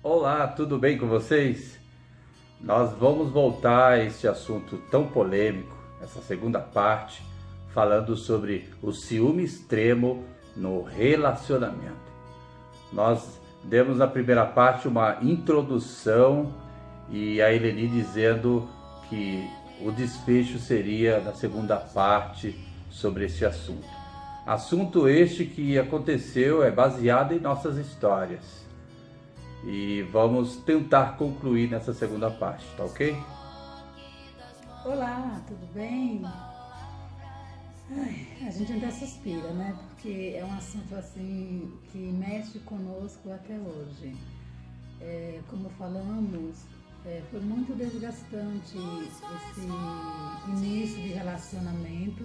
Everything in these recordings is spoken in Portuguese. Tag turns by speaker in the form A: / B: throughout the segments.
A: Olá, tudo bem com vocês? Nós vamos voltar a este assunto tão polêmico, essa segunda parte, falando sobre o ciúme extremo no relacionamento. Nós demos na primeira parte uma introdução e a Eleni dizendo que o desfecho seria na segunda parte sobre este assunto. Assunto este que aconteceu é baseado em nossas histórias. E vamos tentar concluir nessa segunda parte, tá ok?
B: Olá, tudo bem? Ai, a gente até suspira, né? Porque é um assunto assim que mexe conosco até hoje. Como falamos, foi muito desgastante esse início de relacionamento,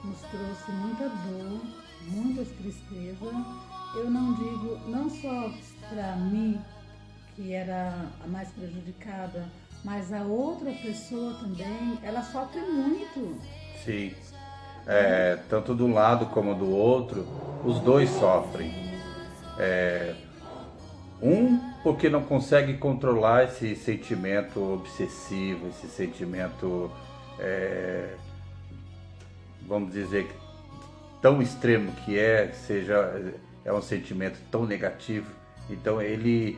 B: nos trouxe muita dor, muita tristeza. Eu não digo, não só para mim, que era a mais prejudicada, mas a outra pessoa também, ela sofre muito,
A: Sim.
B: né?
A: Tanto de um lado como do outro, os dois sofrem. Um porque não consegue controlar esse sentimento obsessivo, esse sentimento, é, vamos dizer, tão extremo que é um sentimento tão negativo. Então ele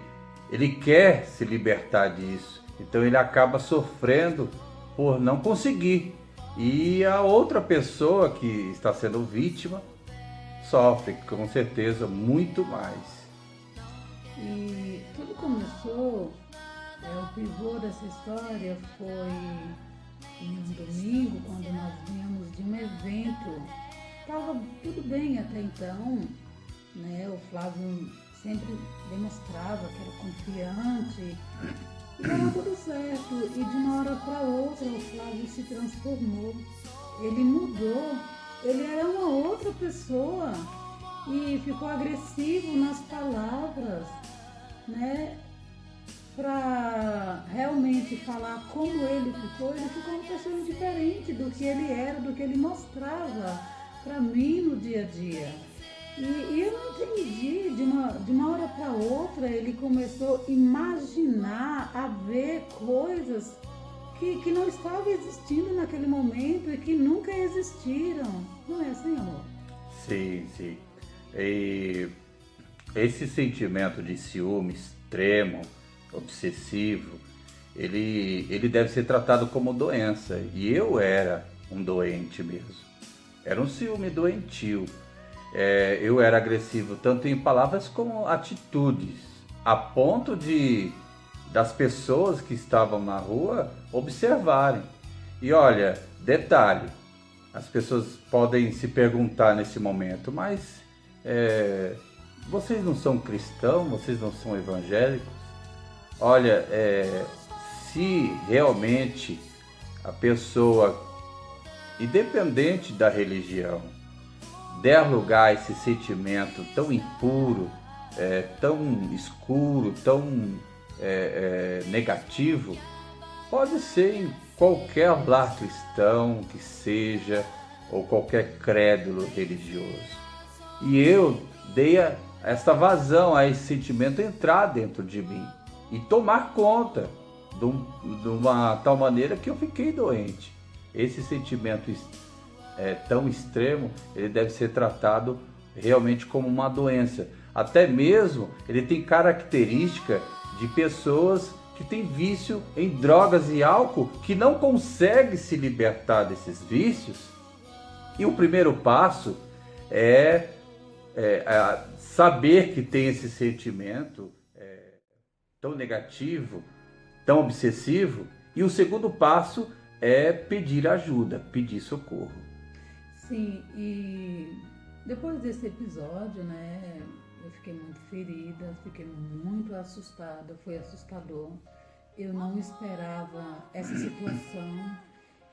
A: quer se libertar disso. Então ele acaba sofrendo por não conseguir. E a outra pessoa que está sendo vítima sofre com certeza muito mais.
B: E tudo começou, o pivô dessa história foi em um domingo, quando nós viemos de um evento. Estava tudo bem até então, né? O Flávio sempre demonstrava que era confiante e estava tudo certo. E de uma hora para outra o Flávio se transformou, ele mudou, ele era uma outra pessoa e ficou agressivo nas palavras, né? Para realmente falar como ele ficou uma pessoa diferente do que ele era, do que ele mostrava para mim no dia a dia. E eu não entendi, de uma hora para outra ele começou a imaginar, a ver coisas que não estavam existindo naquele momento e que nunca existiram. Não é assim, amor?
A: Sim, sim. E esse sentimento de ciúme extremo, obsessivo, ele deve ser tratado como doença. E eu era um doente mesmo. Era um ciúme doentio. Eu era agressivo tanto em palavras como atitudes, a ponto de das pessoas que estavam na rua observarem. E olha, detalhe, as pessoas podem se perguntar nesse momento, mas é, vocês não são cristãos, vocês não são evangélicos? Olha, se realmente a pessoa, independente da religião, der lugar a esse sentimento tão impuro, tão escuro, tão negativo, pode ser em qualquer lar cristão que seja, ou qualquer crédulo religioso. E eu dei essa vazão a esse sentimento entrar dentro de mim e tomar conta de uma tal maneira que eu fiquei doente. Esse sentimento tão extremo, ele deve ser tratado realmente como uma doença. Até mesmo ele tem característica de pessoas que têm vício em drogas e álcool, que não consegue se libertar desses vícios. E o primeiro passo é, saber que tem esse sentimento tão negativo, tão obsessivo. E o segundo passo é pedir ajuda, pedir socorro.
B: Sim, e depois desse episódio, né, eu fiquei muito ferida, fiquei muito assustada, foi assustador. Eu não esperava essa situação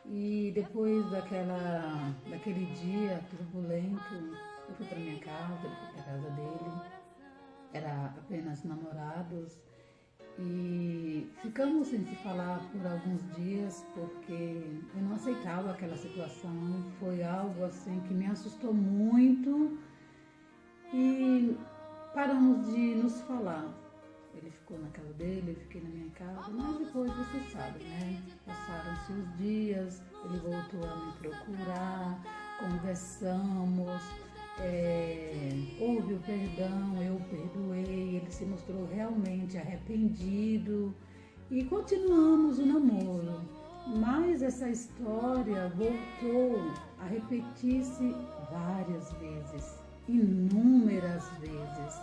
B: e depois daquele dia turbulento, eu fui para minha casa, ele foi para a casa dele, era apenas namorados e ficamos sem se falar por alguns dias porque eu não aceitava aquela situação. Foi algo assim que me assustou muito e paramos de nos falar. Ele ficou na casa dele, eu fiquei na minha casa, mas depois você sabe, né? Passaram-se os dias, ele voltou a me procurar, conversamos, houve o perdão, eu perdoei, ele se mostrou realmente arrependido e continuamos o namoro. Mas essa história voltou a repetir-se várias vezes, inúmeras vezes.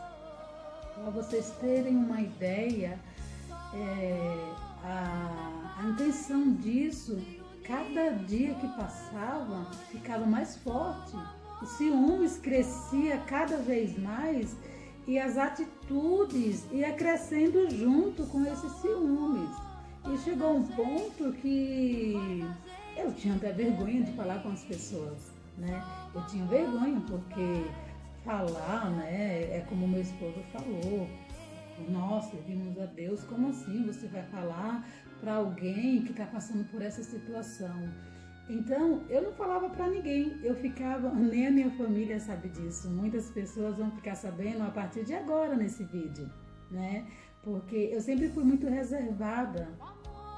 B: Para vocês terem uma ideia, a intenção disso, cada dia que passava, ficava mais forte. O ciúmes crescia cada vez mais e as atitudes iam crescendo junto com esses ciúmes. E chegou um ponto que eu tinha até vergonha de falar com as pessoas, né? Eu tinha vergonha porque falar, né, é como meu esposo falou, nós servimos a Deus, como assim você vai falar para alguém que está passando por essa situação? Então, eu não falava para ninguém, eu ficava, nem a minha família sabe disso, muitas pessoas vão ficar sabendo a partir de agora nesse vídeo, né? Porque eu sempre fui muito reservada,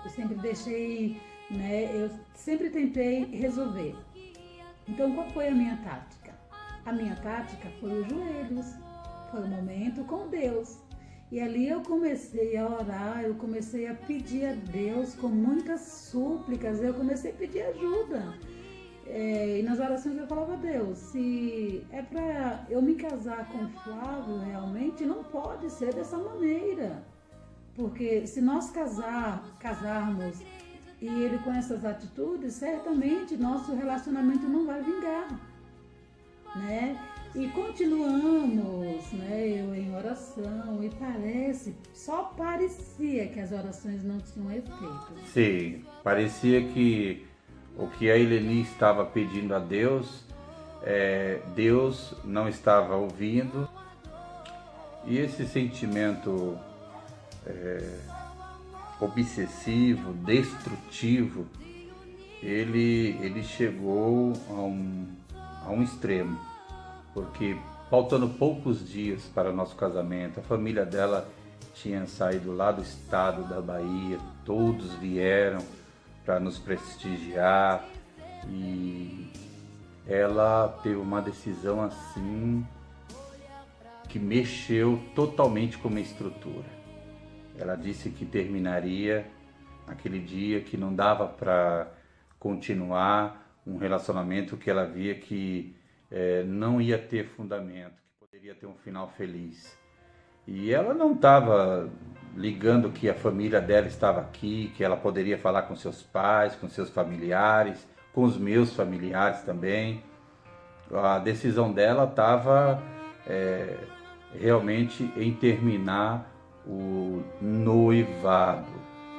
B: eu sempre deixei, né, eu sempre tentei resolver. Então, qual foi a minha tática? A minha tática foi os joelhos, foi o momento com Deus. E ali eu comecei a orar, eu comecei a pedir a Deus com muitas súplicas, eu comecei a pedir ajuda. E nas orações eu falava a Deus, se é para eu me casar com o Flávio realmente, não pode ser dessa maneira. Porque se nós casarmos e ele com essas atitudes, certamente nosso relacionamento não vai vingar, né? E continuamos, né, eu em oração, e só parecia que as orações não tinham efeito.
A: Sim, parecia que o que a Eleni estava pedindo a Deus, Deus não estava ouvindo. E esse sentimento obsessivo, destrutivo, ele chegou a um extremo. Porque faltando poucos dias para o nosso casamento, a família dela tinha saído lá do estado da Bahia, todos vieram para nos prestigiar e ela teve uma decisão assim que mexeu totalmente com a minha estrutura. Ela disse que terminaria naquele dia, que não dava para continuar um relacionamento que ela via que não ia ter fundamento, que poderia ter um final feliz. E ela não estava ligando que a família dela estava aqui, que ela poderia falar com seus pais, com seus familiares, com os meus familiares também. A decisão dela estava realmente em terminar o noivado,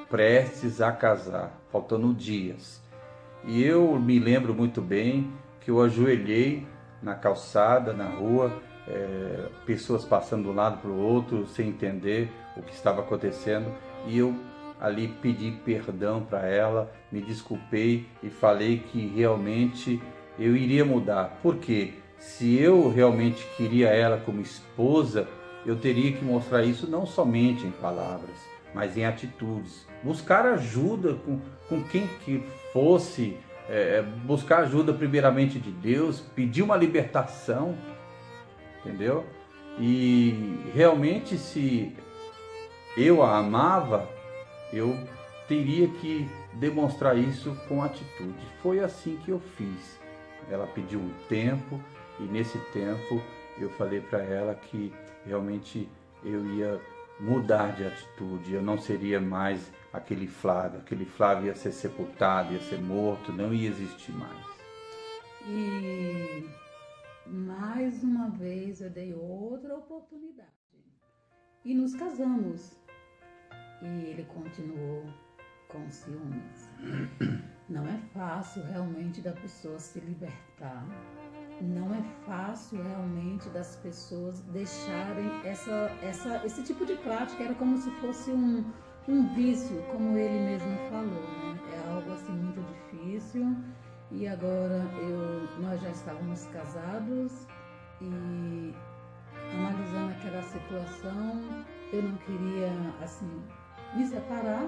A: prestes a casar, faltando dias. E eu me lembro muito bem que eu ajoelhei na calçada, na rua, pessoas passando de um lado para o outro sem entender o que estava acontecendo, e eu ali pedi perdão para ela, me desculpei e falei que realmente eu iria mudar. Porque se eu realmente queria ela como esposa, eu teria que mostrar isso não somente em palavras, mas em atitudes. Buscar ajuda com quem que fosse, buscar ajuda primeiramente de Deus, pedir uma libertação, entendeu? E realmente, se eu a amava, eu teria que demonstrar isso com atitude. Foi assim que eu fiz. Ela pediu um tempo e nesse tempo eu falei para ela que realmente eu ia mudar de atitude, eu não seria mais aquele Flávio ia ser sepultado, ia ser morto, não ia existir mais.
B: E mais uma vez eu dei outra oportunidade e nos casamos. E ele continuou com ciúmes. Não é fácil realmente da pessoa se libertar. Não é fácil realmente das pessoas deixarem esse tipo de prática. Era como se fosse um vício, como ele mesmo falou, né? É algo assim muito difícil. E agora nós já estávamos casados e analisando aquela situação, eu não queria, assim, me separar,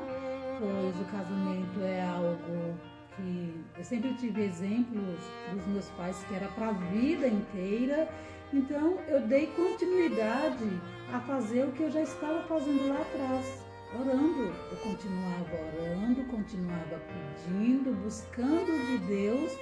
B: pois o casamento é algo que eu sempre tive exemplos dos meus pais que era para a vida inteira. Então eu dei continuidade a fazer o que eu já estava fazendo lá atrás, orando. Eu continuava orando, continuava pedindo, buscando de Deus,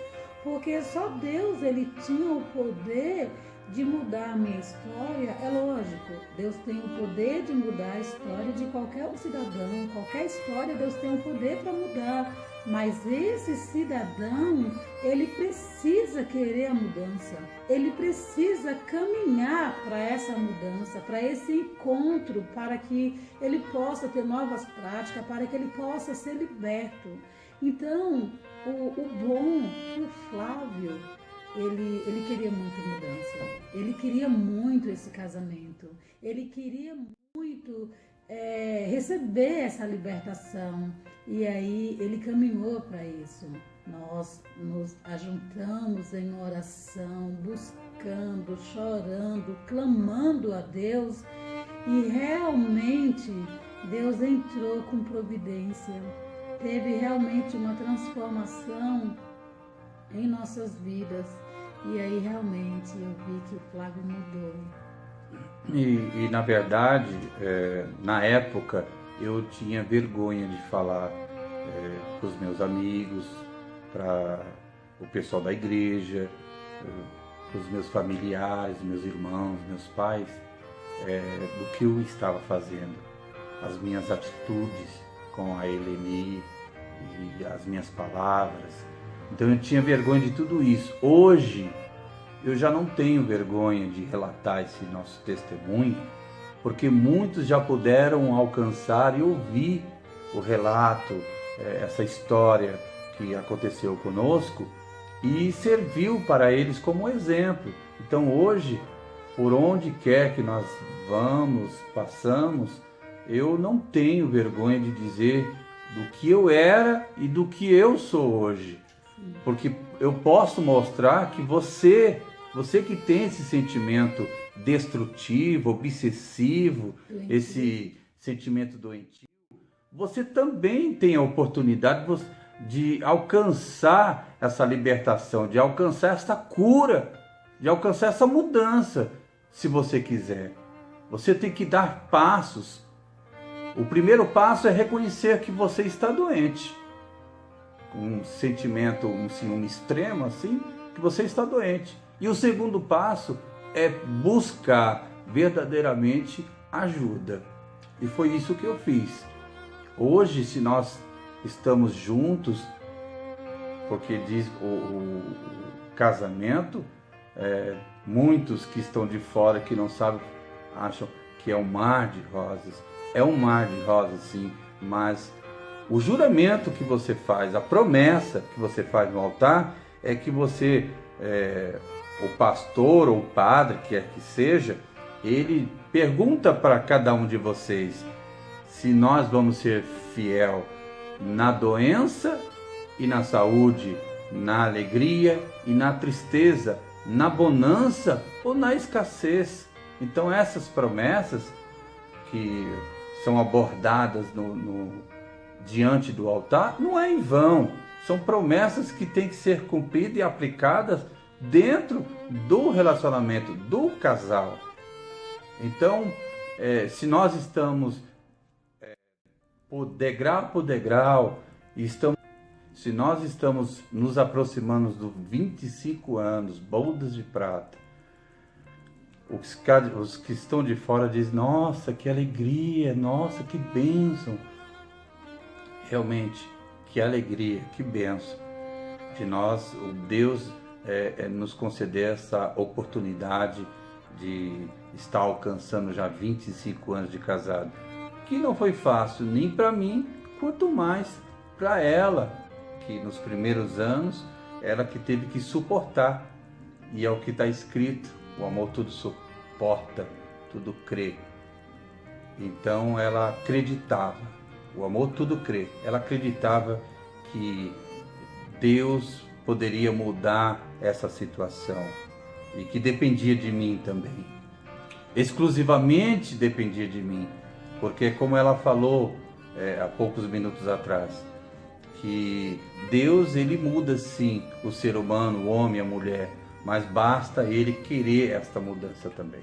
B: porque só Deus ele tinha o poder de mudar a minha história. É lógico, Deus tem o poder de mudar a história de qualquer cidadão, qualquer história Deus tem o poder para mudar, mas esse cidadão, ele precisa querer a mudança, ele precisa caminhar para essa mudança, para esse encontro, para que ele possa ter novas práticas, para que ele possa ser liberto. Então, o bom que o Flávio, ele queria muito mudança, ele queria muito esse casamento, ele queria muito receber essa libertação, e aí ele caminhou para isso. Nós nos ajuntamos em oração, buscando, chorando, clamando a Deus, e realmente Deus entrou com providência, teve realmente uma transformação em nossas vidas. E aí realmente eu vi que o Flávio mudou.
A: E na verdade, na época, eu tinha vergonha de falar para os meus amigos, para o pessoal da igreja, para os meus familiares, meus irmãos, meus pais, do que eu estava fazendo, as minhas atitudes com a Eleni e as minhas palavras. Então eu tinha vergonha de tudo isso. Hoje eu já não tenho vergonha de relatar esse nosso testemunho, porque muitos já puderam alcançar e ouvir o relato, essa história que aconteceu conosco, e serviu para eles como exemplo. Então hoje, por onde quer que nós vamos, passamos, eu não tenho vergonha de dizer do que eu era e do que eu sou hoje. Porque eu posso mostrar que você que tem esse sentimento destrutivo, obsessivo, esse sentimento doentio, você também tem a oportunidade de alcançar essa libertação, de alcançar essa cura, de alcançar essa mudança, se você quiser. Você tem que dar passos. O primeiro passo é reconhecer que você está doente. Um sentimento, um ciúme extremo, assim, que você está doente. E o segundo passo é buscar verdadeiramente ajuda. E foi isso que eu fiz. Hoje, se nós estamos juntos, porque diz o casamento, muitos que estão de fora, que não sabem, acham que é um mar de rosas. É um mar de rosas, sim, mas o juramento que você faz, a promessa que você faz no altar, é que você, o pastor ou o padre, quer que seja, ele pergunta para cada um de vocês se nós vamos ser fiel na doença e na saúde, na alegria e na tristeza, na bonança ou na escassez. Então essas promessas que são abordadas diante do altar, não é em vão. São promessas que têm que ser cumpridas e aplicadas dentro do relacionamento do casal. Então, se nós estamos por degrau, se nós estamos nos aproximando dos 25 anos, bodas de prata, os que estão de fora dizem: nossa, que alegria, nossa, que bênção. Realmente, que alegria, que bênção de nós, o Deus nos conceder essa oportunidade de estar alcançando já 25 anos de casado, que não foi fácil nem para mim, quanto mais para ela, que nos primeiros anos ela que teve que suportar, e é o que está escrito: o amor tudo suporta, tudo crê. Então ela acreditava, o amor tudo crê, ela acreditava que Deus poderia mudar essa situação e que dependia de mim também, exclusivamente dependia de mim. Porque como ela falou há poucos minutos atrás, que Deus ele muda sim o ser humano, o homem, a mulher, mas basta ele querer esta mudança também.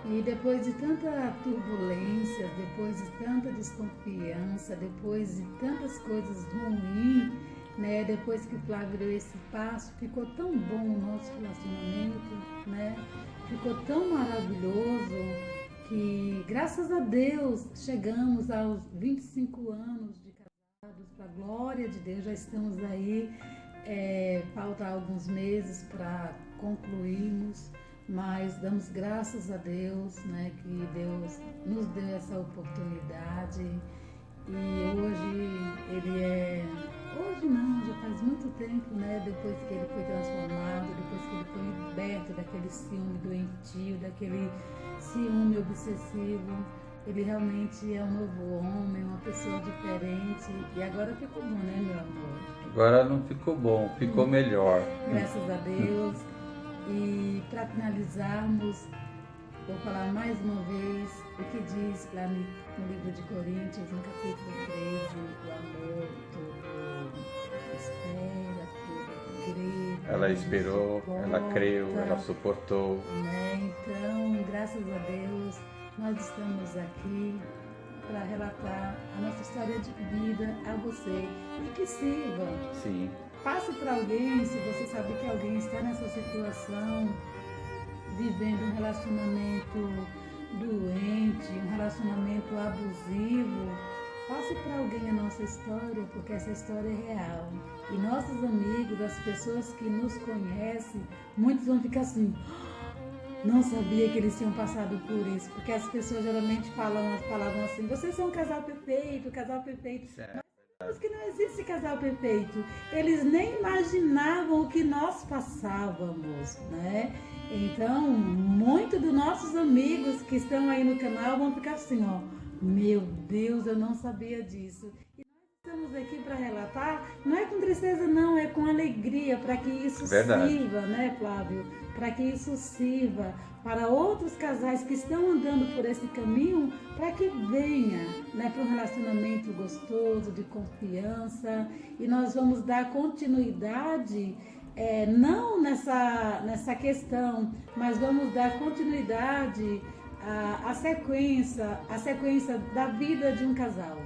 B: E depois de tanta turbulência, depois de tanta desconfiança, depois de tantas coisas ruins, né? Depois que o Flávio deu esse passo, ficou tão bom o nosso relacionamento, né? Ficou tão maravilhoso que, graças a Deus, chegamos aos 25 anos de casados, para a glória de Deus, já estamos aí, falta alguns meses para concluirmos. Mas damos graças a Deus, né, que Deus nos deu essa oportunidade e hoje não, já faz muito tempo, né, depois que ele foi transformado, depois que ele foi liberto daquele ciúme doentio, daquele ciúme obsessivo, ele realmente é um novo homem, uma pessoa diferente e agora ficou bom, né, meu amor?
A: Agora não ficou bom, ficou melhor.
B: Graças a Deus. E para finalizarmos, vou falar mais uma vez o que diz lá no livro de Coríntios, no capítulo 13, o amor, tudo espera, tudo crê.
A: Ela esperou, ela creu, ela suportou.
B: Né? Então, graças a Deus, nós estamos aqui para relatar a nossa história de vida a você e que sirva.
A: Sim.
B: Passe para alguém, se você sabe que alguém está nessa situação, vivendo um relacionamento doente, um relacionamento abusivo. Passe para alguém a nossa história, porque essa história é real. E nossos amigos, as pessoas que nos conhecem, muitos vão ficar assim, não sabia que eles tinham passado por isso, porque as pessoas geralmente falavam assim, vocês são um casal perfeito, casal perfeito.
A: Certo.
B: Mas que não existe casal perfeito. Eles nem imaginavam o que nós passávamos, né? Então, muitos dos nossos amigos que estão aí no canal vão ficar assim, ó, meu Deus, eu não sabia disso. E nós estamos aqui para relatar, não é com tristeza não, é com alegria, para que isso sirva, né, Flávio? Para que isso sirva para outros casais que estão andando por esse caminho, para que venha, né, para um relacionamento gostoso, de confiança, e nós vamos dar continuidade, não nessa questão, mas vamos dar continuidade à sequência da vida de um casal.